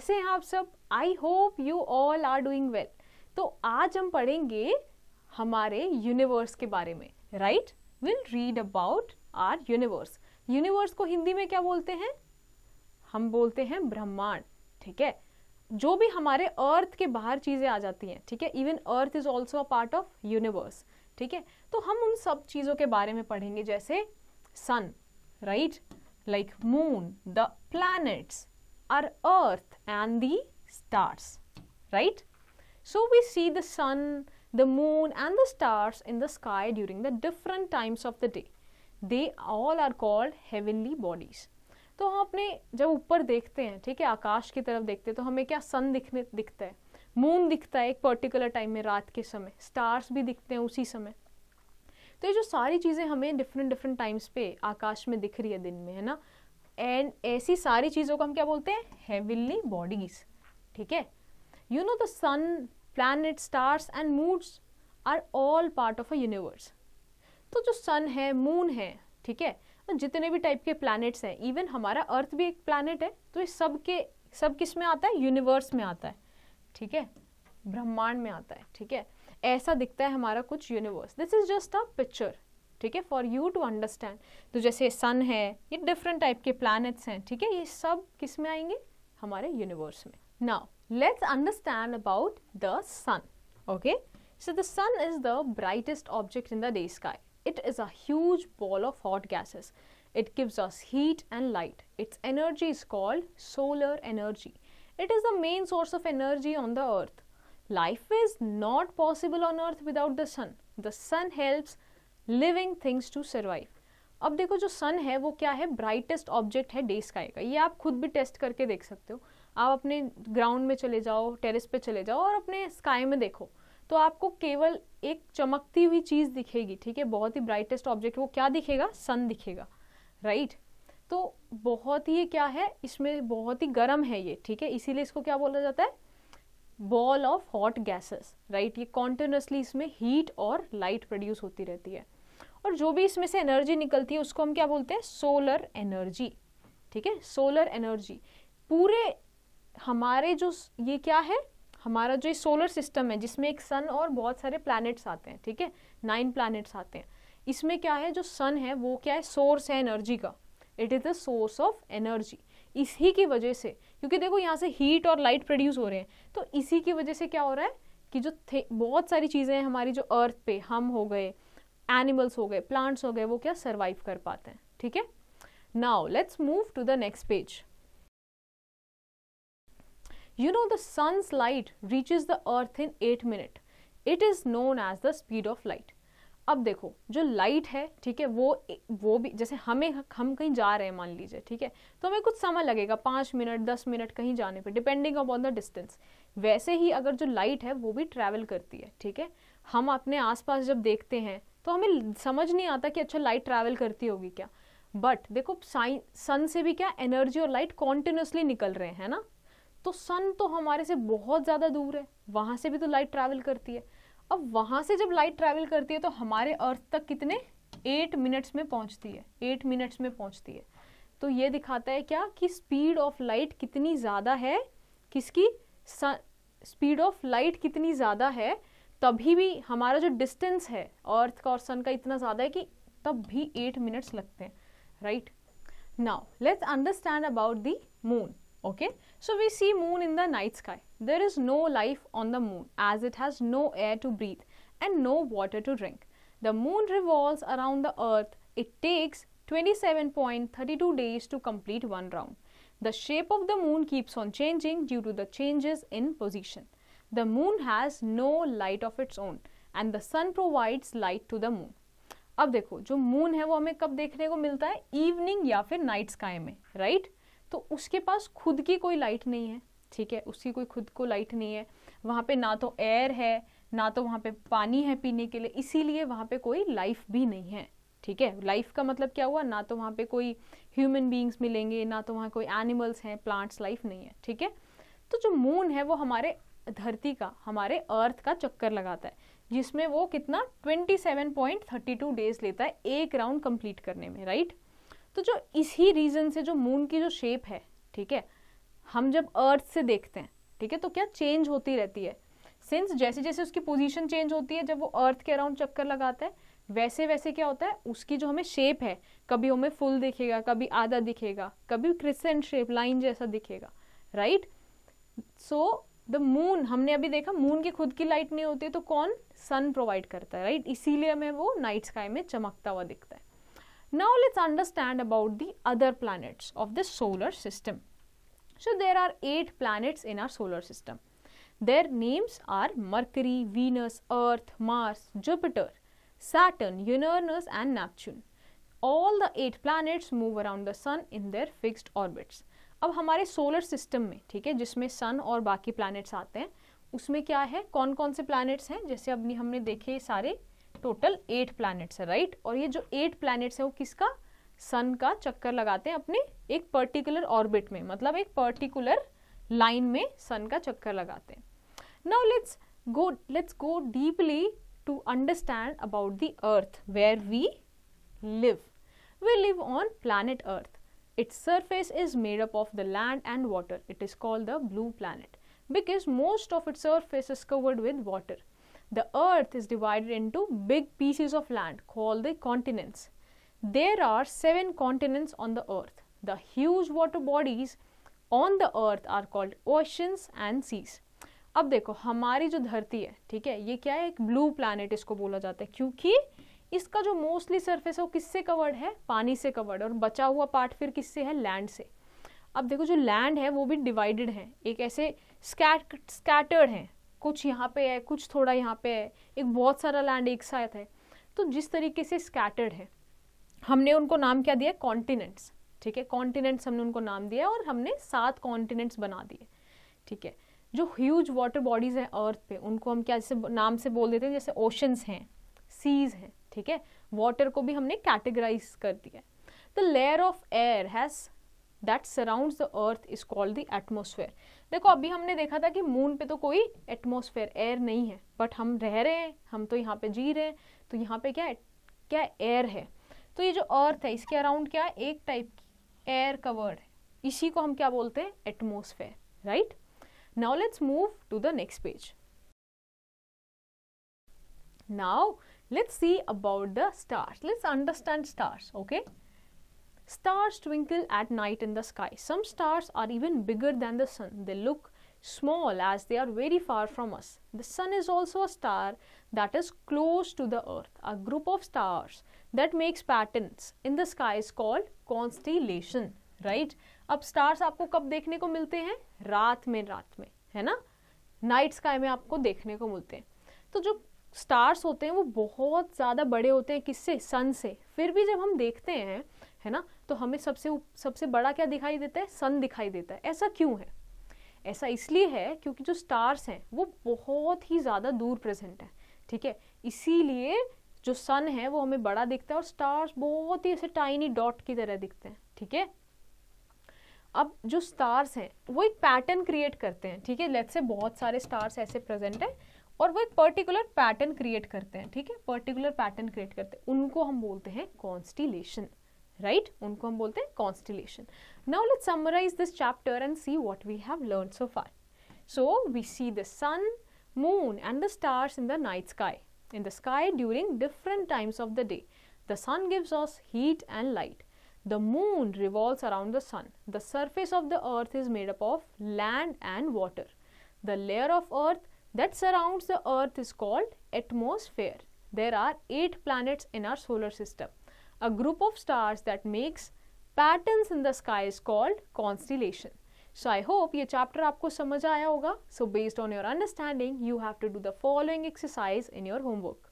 कैसे हैं आप सब? I hope you all are doing well. तो आज हम पढ़ेंगे हमारे यूनिवर्स के बारे में, right? Will read about our universe. Universe को हिंदी में क्या बोलते हैं? हम बोलते हैं ब्रह्मांड, ठीक है? जो भी हमारे अर्थ के बाहर चीजें आ जाती हैं, ठीक है? Even earth is also a part of universe, ठीक है? तो हम उन सब चीजों के बारे में पढ़ेंगे, जैसे sun, right? Like moon, the planets, our earth and the stars, right? So we see the sun, the moon and the stars in the sky during the different times of the day. They all are called heavenly bodies. तो हम अपने जब ऊपर देखते हैं, ठीक है, आकाश की तरफ देखते हैं, तो हमें क्या सन दिखता है, मून दिखता है एक पर्टिकुलर टाइम में रात के समय, स्टार्स भी दिखते हैं उसी समय। तो ये जो सारी चीजें हमें डिफरेंट टाइम्स पे आकाश में दिख रही है दिन में, है ना? एंड ऐसी सारी चीजों को हम क्या बोलते हैं? हेवनली बॉडीज, ठीक है? You know the sun, planet, stars and moons are all part of a universe. तो जो सन है, मून है, ठीक है, तो जितने भी टाइप के प्लैनेट्स हैं, इवन हमारा अर्थ भी एक प्लैनेट है, तो ये सब किस में आता है? यूनिवर्स में आता है, ठीक है? ब्रह्मांड में आता है, ठीक है? ऐसा दिखता है हमारा कुछ universe. This is just a picture, ठीक है, फॉर यू टू अंडरस्टैंड। तो जैसे सन है, ये डिफरेंट टाइप के प्लैनेट्स हैं, ठीक है, ये सब किस में आएंगे? हमारे यूनिवर्स में। Now let's understand about the sun, okay? So the sun is the brightest object in the day sky. It is a huge ball of hot gases. It gives us heat and light. Its energy is called solar energy. It is the main source of energy on the earth. Life is not possible on earth without the sun. The sun helps living things to survive. अब देखो जो sun है वो क्या है? Brightest object है day sky का. ये आप खुद भी टेस्ट करके देख सकते हो. आप अपने ग्राउंड में चले जाओ, टेरेस पे चले जाओ और अपने स्काई में देखो, तो आपको केवल एक चमकती हुई चीज दिखेगी, ठीक है? बहुत ही ब्राइटेस्ट ऑब्जेक्ट, वो क्या दिखेगा? सन दिखेगा, राइट? तो बहुत ही क्या है इसमें, बहुत ही गर्म है ये, ठीक है? इसीलिए इसको क्या बोला जाता है? Ball of hot gases, right? ये कॉन्टिन्यूसली इसमें हीट और लाइट प्रोड्यूस होती रहती है, और जो भी इसमें से एनर्जी निकलती है उसको हम क्या बोलते हैं? सोलर एनर्जी, ठीक है? सोलर एनर्जी पूरे हमारे जो ये क्या है, हमारा जो सोलर सिस्टम है जिसमें एक सन और बहुत सारे प्लैनेट्स आते हैं, ठीक है, 9 प्लैनेट्स आते हैं. इसमें क्या है, जो सन है वो क्या है? सोर्स है एनर्जी का. It is the source of energy. इसी की वजह से, क्योंकि देखो यहाँ से हीट और लाइट प्रोड्यूस हो रहे हैं, तो इसी की वजह से क्या हो रहा है कि जो बहुत सारी चीजें हैं हमारी जो अर्थ पे, हम हो गए, एनिमल्स हो गए, प्लांट्स हो गए, वो क्या सर्वाइव कर पाते हैं, ठीक है? Now let's move to the next page. You know the sun's light reaches the earth in 8 minutes. It is known as the speed of light. अब देखो जो लाइट है, ठीक है, वो भी जैसे हम कहीं जा रहे हैं मान लीजिए, ठीक है, तो हमें कुछ समय लगेगा, 5 मिनट 10 मिनट कहीं जाने पे, डिपेंडिंग अपॉन द डिस्टेंस. वैसे ही अगर जो लाइट है वो भी ट्रैवल करती है, ठीक है? हम अपने आसपास जब देखते हैं तो हमें समझ नहीं आता कि अच्छा लाइट ट्रैवल करती होगी क्या, बट देखो सन से भी क्या एनर्जी और लाइट कॉन्टिन्यूसली निकल रहे हैं ना. तो सन तो हमारे से बहुत ज़्यादा दूर है, वहाँ से भी तो लाइट ट्रैवल करती है. अब वहाँ से जब लाइट ट्रैवल करती है तो हमारे अर्थ तक कितने? 8 मिनट्स में पहुँचती है. 8 मिनट्स में पहुँचती है. तो ये दिखाता है क्या कि स्पीड ऑफ लाइट कितनी ज़्यादा है. किसकी? स्पीड ऑफ लाइट कितनी ज़्यादा है, तभी भी हमारा जो डिस्टेंस है अर्थ का और सन का इतना ज़्यादा है कि तब भी 8 मिनट्स लगते हैं, right? Now let's understand about the moon. Okay, so we see moon in the night sky. There is no life on the moon as it has no air to breathe and no water to drink. The moon revolves around the earth. It takes 27.32 days to complete one round. The shape of the moon keeps on changing due to the changes in position. The moon has no light of its own and the sun provides light to the moon. अब देखो जो moon है वो हमें कब देखने को मिलता है? इवनिंग या फिर नाइट स्काई में, राइट? तो उसके पास खुद की कोई लाइट नहीं है, ठीक है, उसकी कोई खुद को लाइट नहीं है. वहाँ पे ना तो एयर है, ना तो वहाँ पे पानी है पीने के लिए, इसीलिए वहाँ पे कोई लाइफ भी नहीं है, ठीक है? लाइफ का मतलब क्या हुआ? ना तो वहाँ पे कोई ह्यूमन बीइंग्स मिलेंगे, ना तो वहाँ कोई एनिमल्स हैं, प्लांट्स, लाइफ नहीं है, ठीक है? तो जो मून है वो हमारे धरती का, हमारे अर्थ का चक्कर लगाता है, जिसमें वो कितना 27.32 डेज लेता है एक राउंड कंप्लीट करने में, राइट? तो जो इसी रीजन से जो मून की जो शेप है, ठीक है, हम जब अर्थ से देखते हैं, ठीक है, तो क्या चेंज होती रहती है, सिंस जैसे जैसे उसकी पोजीशन चेंज होती है, जब वो अर्थ के अराउंड चक्कर लगाता है वैसे वैसे क्या होता है, उसकी जो हमें शेप है, कभी हमें फुल दिखेगा, कभी आधा दिखेगा, कभी क्रिसेंट शेप लाइन जैसा दिखेगा, राइट। सो द मून, हमने अभी देखा मून की खुद की लाइट नहीं होती, तो कौन, सन प्रोवाइड करता है, राइट, इसीलिए हमें वो नाइट स्काई में चमकता हुआ दिखता है। Now let's understand about the other planets of the solar system. So there are 8 planets in our solar system. Their names are Mercury, Venus, Earth, Mars, Jupiter, Saturn, Uranus and Neptune. All the 8 planets move around the sun in their fixed orbits. अब हमारे solar system में, ठीक है, जिसमें सन और बाकी planets आते हैं, उसमें क्या है, कौन कौन से प्लैनेट्स हैं, जैसे अभी हमने देखे सारे टोटल 8 प्लैनेट्स है, राइट। और ये जो 8 प्लैनेट्स है वो किसका, सन का चक्कर लगाते हैं अपने एक पर्टिकुलर ऑर्बिट में, मतलब एक पर्टिकुलर लाइन में सन का चक्कर लगाते हैं। Now let's go deeply to understand about the Earth where we live. We live on planet Earth. Its surface is made up of the land and water. It is called the blue planet because most of its surface is covered with water. The earth is divided into big pieces of land called the continents. There are 7 continents on the earth. The huge water bodies on the earth are called oceans and seas. अब देखो हमारी जो धरती है, ठीक है, ये क्या है, एक ब्लू प्लैनेट इसको बोला जाता है, क्योंकि इसका जो मोस्टली सरफेस है वो किससे कवर्ड है, पानी से कवर्ड, और बचा हुआ पार्ट फिर किससे है, लैंड से। अब देखो जो लैंड है वो भी डिवाइडेड है, एक ऐसे स्कैटर्ड है, कुछ यहाँ पे है, कुछ थोड़ा यहाँ पे है, एक बहुत सारा लैंड एक साथ है। तो जिस तरीके से स्कैटर्ड है, हमने उनको नाम क्या दिया, कॉन्टिनेंट्स, ठीक है, कॉन्टिनेंट्स हमने उनको नाम दिया और हमने 7 कॉन्टिनेंट्स बना दिए, ठीक है। जो ह्यूज वाटर बॉडीज हैं अर्थ पे, उनको हम क्या जैसे नाम से बोल देते हैं, जैसे ओशंस हैं, सीज हैं, ठीक है, वाटर को भी हमने कैटेगराइज कर दिया। The layer of air has that surrounds the earth is called the atmosphere. देखो अभी हमने देखा था कि मून पे तो कोई एटमॉस्फेयर, एयर नहीं है, बट हम रह रहे हैं, हम तो यहाँ पे जी रहे हैं, तो यहाँ पे क्या एयर है। तो ये जो अर्थ है इसके अराउंड क्या है, एक टाइप की एयर कवर्ड है, इसी को हम क्या बोलते हैं, atmosphere, right. Now let's move to the next page. Now let's see about the stars. Let's understand stars, okay? Stars twinkle at night in the sky. Some stars are even bigger than the sun. They look small as they are very far from us. The sun is also a star that is close to the earth. A group of stars that makes patterns in the sky is called constellation, right? अब stars आपको कब देखने को मिलते हैं, रात में, है ना, नाइट स्काई में आपको देखने को मिलते हैं। तो जो स्टार्स होते हैं वो बहुत ज़्यादा बड़े होते हैं, किससे, सन से, फिर भी जब हम देखते हैं, है ना, तो हमें सबसे बड़ा क्या दिखाई देता है, सन दिखाई देता है। ऐसा क्यों है, ऐसा इसलिए है क्योंकि जो स्टार्स हैं वो बहुत ही ज़्यादा दूर प्रेजेंट है, ठीक है, इसीलिए जो सन है वो हमें बड़ा दिखता है और स्टार्स बहुत ही ऐसे टाइनी डॉट की तरह दिखते हैं, ठीक है। अब जो स्टार्स हैं वो एक पैटर्न क्रिएट करते हैं, ठीक है, लेट्स से बहुत सारे स्टार्स ऐसे प्रेजेंट हैं और वो एक पर्टिकुलर पैटर्न क्रिएट करते हैं, ठीक है, पर्टिकुलर पैटर्न क्रिएट करते हैं, उनको हम बोलते हैं कॉन्स्टिलेशन, राइट, उनको हम बोलते हैं constellation. Now let's summarise this chapter and see what we have learned so far. So we see the sun, moon and the stars in the night sky, in the sky during different times of the day. The sun gives us heat and light. The moon revolves around the sun. The surface of the earth is made up of land and water. The layer of earth that surrounds the earth is called atmosphere. There are 8 planets in our solar system. A group of stars that makes patterns in the sky is called constellation. So I hope ये chapter आपको समझ आया होगा. So based on your understanding, you have to do the following exercise in your homework.